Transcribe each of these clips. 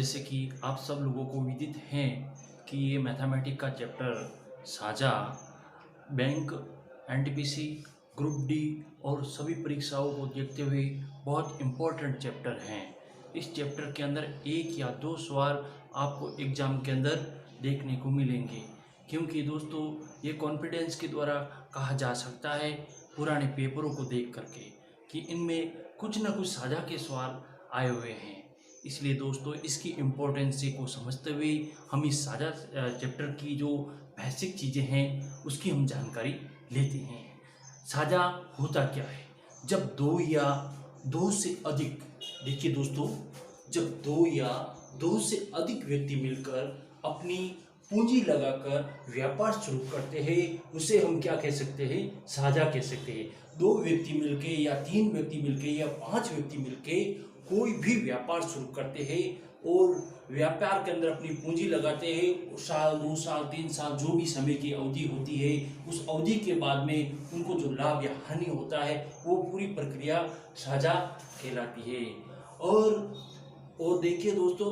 जैसे कि आप सब लोगों को विदित हैं कि ये मैथमेटिक्स का चैप्टर साझा बैंक, एनटीपीसी, ग्रुप डी और सभी परीक्षाओं को देखते हुए बहुत इम्पोर्टेंट चैप्टर हैं। इस चैप्टर के अंदर एक या दो सवाल आपको एग्ज़ाम के अंदर देखने को मिलेंगे, क्योंकि दोस्तों ये कॉन्फिडेंस के द्वारा कहा जा सकता है पुराने पेपरों को देख करके कि इनमें कुछ न कुछ साझा के सवाल आए हुए हैं। इसलिए दोस्तों इसकी इम्पोर्टेंसी को समझते हुए हम इस साझा चैप्टर की जो बेसिक चीज़ें हैं उसकी हम जानकारी लेते हैं। साझा होता क्या है? जब दो या दो से अधिक, देखिए दोस्तों, जब दो या दो से अधिक व्यक्ति मिलकर अपनी पूंजी लगाकर व्यापार शुरू करते हैं उसे हम क्या कह सकते हैं? साझा कह सकते हैं। दो व्यक्ति मिलके या तीन व्यक्ति मिलके या पांच व्यक्ति मिलके कोई भी व्यापार शुरू करते हैं और व्यापार के अंदर अपनी पूंजी लगाते हैं। साल, 2 साल, 3 साल जो भी समय की अवधि होती है, उस अवधि के बाद में उनको जो लाभ या हानि होता है वो पूरी प्रक्रिया साझा कहलाती है। और देखिए दोस्तों,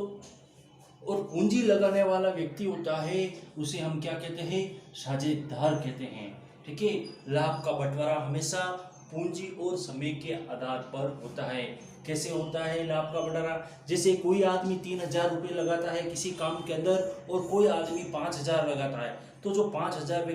और पूंजी लगाने वाला व्यक्ति होता है उसे हम क्या कहते हैं? साझेदार कहते हैं। ठीक है। लाभ का बंटवारा हमेशा पूंजी और समय के आधार पर होता है। कैसे होता है लाभ का बंटवारा? जैसे कोई आदमी 3,000 रुपये लगाता है किसी काम के अंदर और कोई आदमी 5,000 लगाता है, तो जो 5,000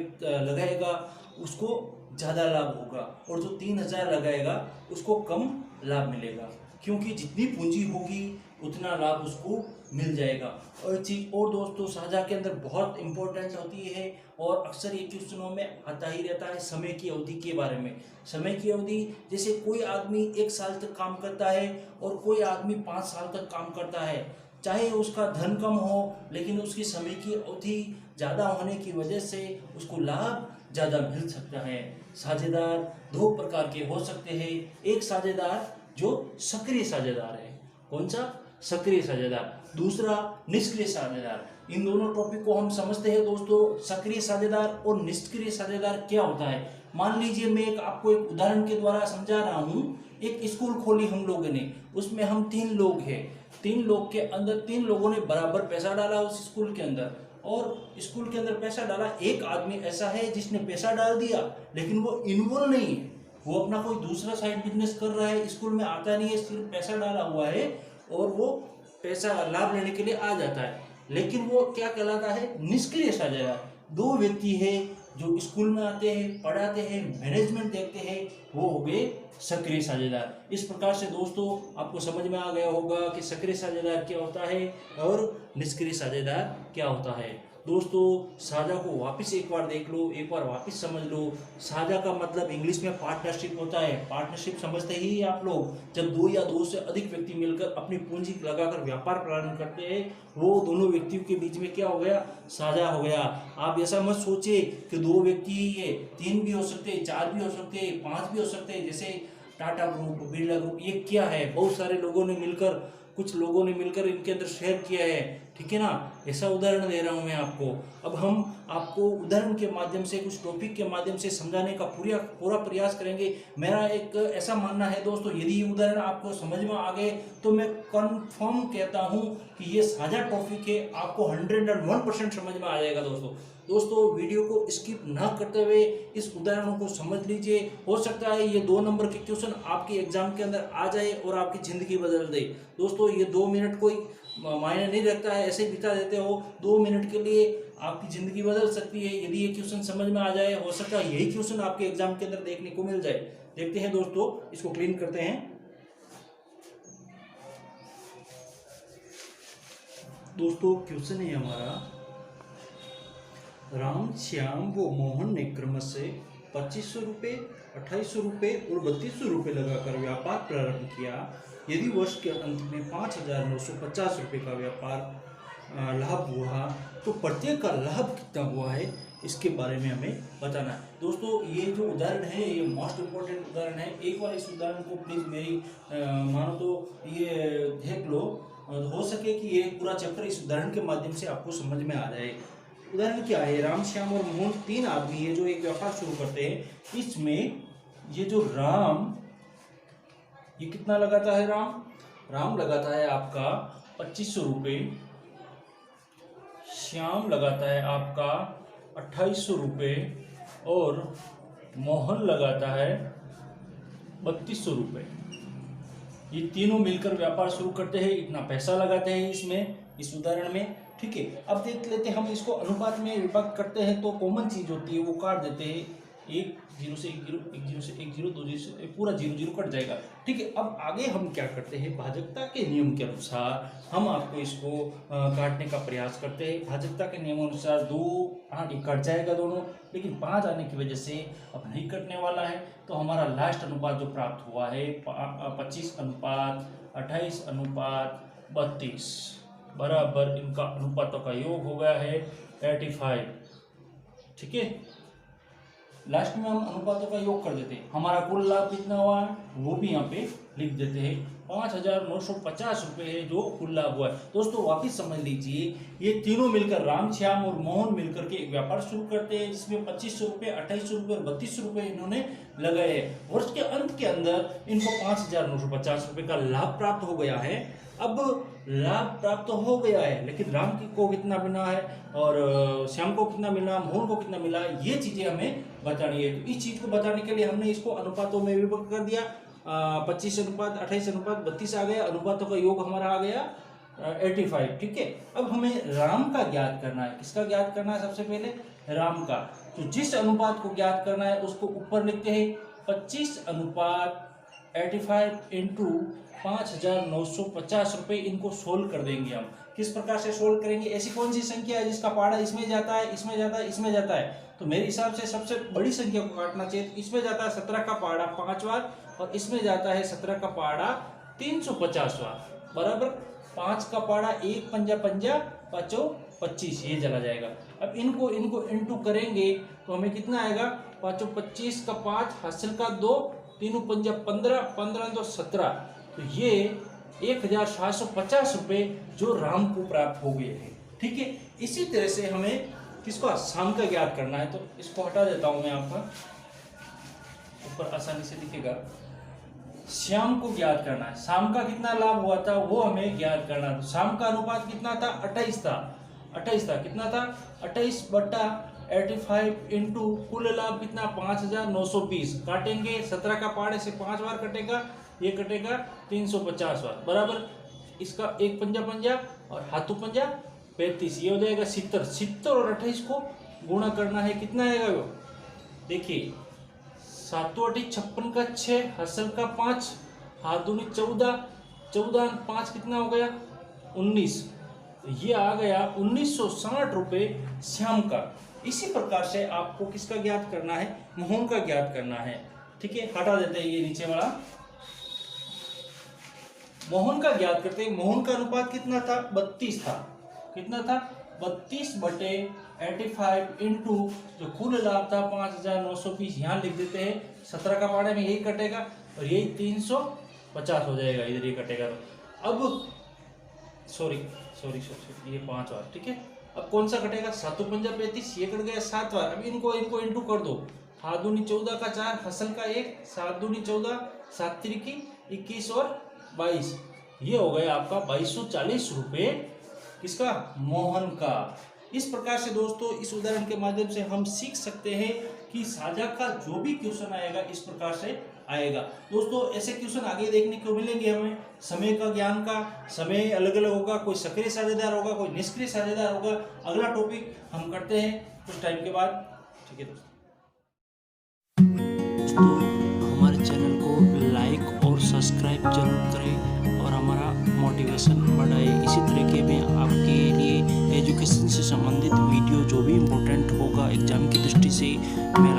लगाएगा उसको ज़्यादा लाभ होगा और जो 3,000 लगाएगा उसको कम लाभ मिलेगा, क्योंकि जितनी पूंजी होगी उतना लाभ उसको मिल जाएगा। और चीज़ और दोस्तों, साझा के अंदर बहुत इंपॉर्टेंट होती है और अक्सर ये क्वेश्चनों में आता ही रहता है समय की अवधि के बारे में। समय की अवधि, जैसे कोई आदमी 1 साल तक काम करता है और कोई आदमी 5 साल तक काम करता है, चाहे उसका धन कम हो लेकिन उसकी समय की अवधि ज़्यादा होने की वजह से उसको लाभ ज़्यादा मिल सकता है। साझेदार 2 प्रकार के हो सकते हैं। एक साझेदार जो सक्रिय साझेदार है। कौन सा? सक्रिय साझेदार। दूसरा निष्क्रिय साझेदार। इन दोनों टॉपिक को हम समझते हैं दोस्तों। सक्रिय साझेदार और निष्क्रिय साझेदार क्या होता है? मान लीजिए मैं आपको एक उदाहरण के द्वारा समझा रहा हूँ। एक स्कूल खोली हम लोगों ने, उसमें हम 3 लोग हैं। 3 लोग के अंदर 3 लोगों ने बराबर पैसा डाला उस स्कूल के अंदर, और स्कूल के अंदर पैसा डाला। एक आदमी ऐसा है जिसने पैसा डाल दिया लेकिन वो इन्वॉल्व नहीं है, वो अपना कोई दूसरा साइड बिजनेस कर रहा है, स्कूल में आता नहीं है, सिर्फ पैसा डाला हुआ है और वो पैसा लाभ लेने के लिए आ जाता है, लेकिन वो क्या कहलाता है? निष्क्रिय साझेदार। 2 व्यक्ति है जो स्कूल में आते हैं, पढ़ाते हैं, मैनेजमेंट देखते हैं, वो हो गए सक्रिय साझेदार। इस प्रकार से दोस्तों आपको समझ में आ गया होगा कि सक्रिय साझेदार क्या होता है और निष्क्रिय साझेदार क्या होता है। दोस्तों साझा को वापस एक बार देख लो, एक बार वापस समझ लो। साझा का मतलब इंग्लिश में पार्टनरशिप होता है। पार्टनरशिप समझते ही आप लोग, जब 2 या 2 से अधिक व्यक्ति मिलकर अपनी पूंजी लगाकर व्यापार प्रारंभ करते हैं, वो दोनों व्यक्तियों के बीच में क्या हो गया? साझा हो गया। आप ऐसा मत सोचिए कि 2 व्यक्ति ही है, 3 भी हो सकते हैं, 4 भी हो सकते हैं, 5 भी हो सकते हैं। जैसे टाटा ग्रुप, बिरला ग्रुप, ये क्या है? बहुत सारे लोगों ने मिलकर, कुछ लोगों ने मिलकर इनके अंदर शेयर किया है। ठीक है ना? ऐसा उदाहरण दे रहा हूं मैं आपको। अब हम आपको उदाहरण के माध्यम से, कुछ टॉपिक के माध्यम से समझाने का पूरा प्रयास करेंगे। मेरा एक ऐसा मानना है दोस्तों, यदि ये उदाहरण आपको समझ में आ गए तो मैं कंफर्म कहता हूं कि ये साझा टॉपिक है, आपको 101% समझ में आ जाएगा दोस्तों वीडियो को स्किप ना करते हुए इस उदाहरणों को समझ लीजिए। हो सकता है ये 2 नंबर के क्वेश्चन आपके एग्जाम के अंदर आ जाए और आपकी ज़िंदगी बदल दे। दोस्तों ये 2 मिनट कोई मायने नहीं रखता है, ऐसे बिता देते हो। 2 मिनट के लिए आपकी ज़िंदगी बदल सकती है यदि ये क्वेश्चन समझ में आ जाए। हो सकता है यही क्वेश्चन आपके एग्जाम के अंदर देखने को मिल जाए। देखते हैं दोस्तों, इसको क्लीन करते हैं। दोस्तों क्वेश्चन है हमारा, राम, श्याम व मोहन ने क्रमशः 2500 रुपये, 2800 रुपये और 3200 रुपये लगाकर व्यापार प्रारंभ किया। यदि वर्ष के अंत में 5,950 रुपये का व्यापार लाभ हुआ तो प्रत्येक का लाभ कितना हुआ है, इसके बारे में हमें बताना है। दोस्तों ये जो उदाहरण है ये मोस्ट इम्पोर्टेंट उदाहरण है। एक बार इस उदाहरण को प्लीज़ मेरी मानो तो ये देख लो, हो सके कि ये पूरा चैप्टर इस उदाहरण के माध्यम से आपको समझ में आ जाए। उदाहरण क्या है? राम, श्याम और मोहन 3 आदमी है जो एक व्यापार शुरू करते हैं। इसमें ये जो राम, ये कितना लगाता है? राम लगाता है आपका 2500 रुपये, श्याम लगाता है आपका 2800 रुपये और मोहन लगाता है 3200 रुपये। ये तीनों मिलकर व्यापार शुरू करते हैं, इतना पैसा लगाते हैं इसमें, इस उदाहरण में। ठीक है, अब देख लेते हैं हम इसको अनुपात में विभाग करते हैं तो कॉमन चीज होती है वो काट देते हैं, 1 0 से 1 0, 1 0 से 1 0, 2 0 से पूरा 0 0 कट जाएगा। ठीक है, अब आगे हम क्या करते हैं, भाजकता के नियम के अनुसार हम आपको इसको काटने का प्रयास करते हैं। भाजकता के नियम अनुसार 2 8 कट जाएगा दोनों, लेकिन 5 आने की वजह से अब नहीं कटने वाला है। तो हमारा लास्ट अनुपात जो प्राप्त हुआ है 25 अनुपात 28 अनुपात 32 बराबर इनका अनुपातों का योग हो गया है 85। ठीक है, लास्ट में हम अनुपातों का योग कर देते हैं, हमारा कुल लाभ कितना हुआ है वो भी यहाँ पे लिख देते हैं। 5950 रुपये है जो कुल लाभ हुआ है। दोस्तों वापिस समझ लीजिए, ये तीनों मिलकर राम, श्याम और मोहन मिलकर के एक व्यापार शुरू करते हैं जिसमें 2500 रुपये, 2800 रुपये और 3200 रुपये इन्होंने लगाए हैं। वर्ष के अंत के अंदर इनको 5950 रुपये का लाभ प्राप्त हो गया है। अब लाभ प्राप्त तो हो गया है, लेकिन राम को कितना मिला है और श्याम को कितना मिला, मोहन को कितना मिला, ये चीजें हमें बतानी है। तो इस चीज को बताने के लिए हमने इसको अनुपातों में विभक्त कर दिया। 25 अनुपात 28 अनुपात 32 आ गया, अनुपातों का योग हमारा आ गया 85। ठीक है, अब हमें राम का ज्ञात करना है। किसका ज्ञात करना है? सबसे पहले राम का। तो जिस अनुपात को ज्ञात करना है उसको ऊपर लिखते हैं 25 अनुपात 85 इंटू 5950 रुपये। इनको सोल्व कर देंगे हम। किस प्रकार से सोल्व करेंगे? ऐसी कौन सी संख्या है जिसका पहाड़ा इसमें जाता है, इसमें जाता है, इसमें जाता है? तो मेरे हिसाब से सबसे बड़ी संख्या को काटना चाहिए। तो इसमें जाता है 17 का पहाड़ा 5 बार और इसमें जाता है 17 का पहाड़ा 350 बार बराबर 5 का पहाड़ा 1 पंजा पंजा 5 25, ये चला जाएगा। अब इनको इंटू करेंगे तो हमें कितना आएगा? 5 25 का 5 हासिल का 2 3 पंजा 15 15 तो 17। तो ये 1750 रुपये जो राम को प्राप्त हो गए हैं। ठीक है, इसी तरह से हमें किसको? शाम का ज्ञात करना है। तो इसको हटा देता हूं मैं, आपका ऊपर आसानी से दिखेगा। श्याम को ज्ञात करना है। शाम का कितना लाभ हुआ था वो हमें ज्ञात करना है। तो शाम का अनुपात कितना था? 28 था। 28 था, कितना था? 28 बटा 85 इंटू कुल लाभ कितना? 5920। काटेंगे 17 का पहाड़े से 5 बार कटेगा, ये कटेगा 350 बार बराबर इसका 1 पंजा पंजा और हाथों पंजा 35, ये हो जाएगा 70। 70 और 28 को गुणा करना है, कितना आएगा वो? देखिए 7 8 56 का 6 हसल का 5 हाथ दूनी 14 14 5 कितना हो गया? 19। ये आ गया 1960 रुपये श्याम का। इसी प्रकार से आपको किसका ज्ञात करना है? मोहन का ज्ञात करना है। ठीक है, हटा देते हैं ये नीचे वाला। मोहन का ज्ञात करते हैं। मोहन का अनुपात कितना था? 32 था। कितना था? 32 बटे 85 इंटू जो कुल लाभ था 5920, यहाँ लिख देते हैं। 17 का पहाड़े में यही कटेगा और यही 350 हो जाएगा, इधर ये कटेगा। तो अब सॉरी ये 5 बार। ठीक है, अब कौन सा कटेगा? 7 पंजा 35, ये कट गया 7 बार। अब इनको इंटू कर दो। हाथ दूनी 14 का 4 हसल का 1 7 दूनी 14 7 तिरकी 21 और 22, ये हो गया आपका 2240 रुपये किसका? मोहन का। इस प्रकार से दोस्तों इस उदाहरण के माध्यम से हम सीख सकते हैं कि साझा का जो भी क्वेश्चन आएगा इस प्रकार से आएगा। दोस्तों ऐसे क्वेश्चन आगे देखने को मिलेंगे हमें। समय का ज्ञान का समय अलग अलग होगा, कोई सक्रिय साझेदार होगा, कोई निष्क्रिय साझेदार होगा। अगला टॉपिक हम करते हैं कुछ टाइम के बाद। ठीक है दोस्तों, हमारे चैनल को लाइक और सब्सक्राइब जरूर करें और हमारा मोटिवेशन बढ़ाए। इसी तरीके में आपके लिए एजुकेशन से संबंधित वीडियो जो भी इम्पोर्टेंट होगा एग्जाम की दृष्टि से मैं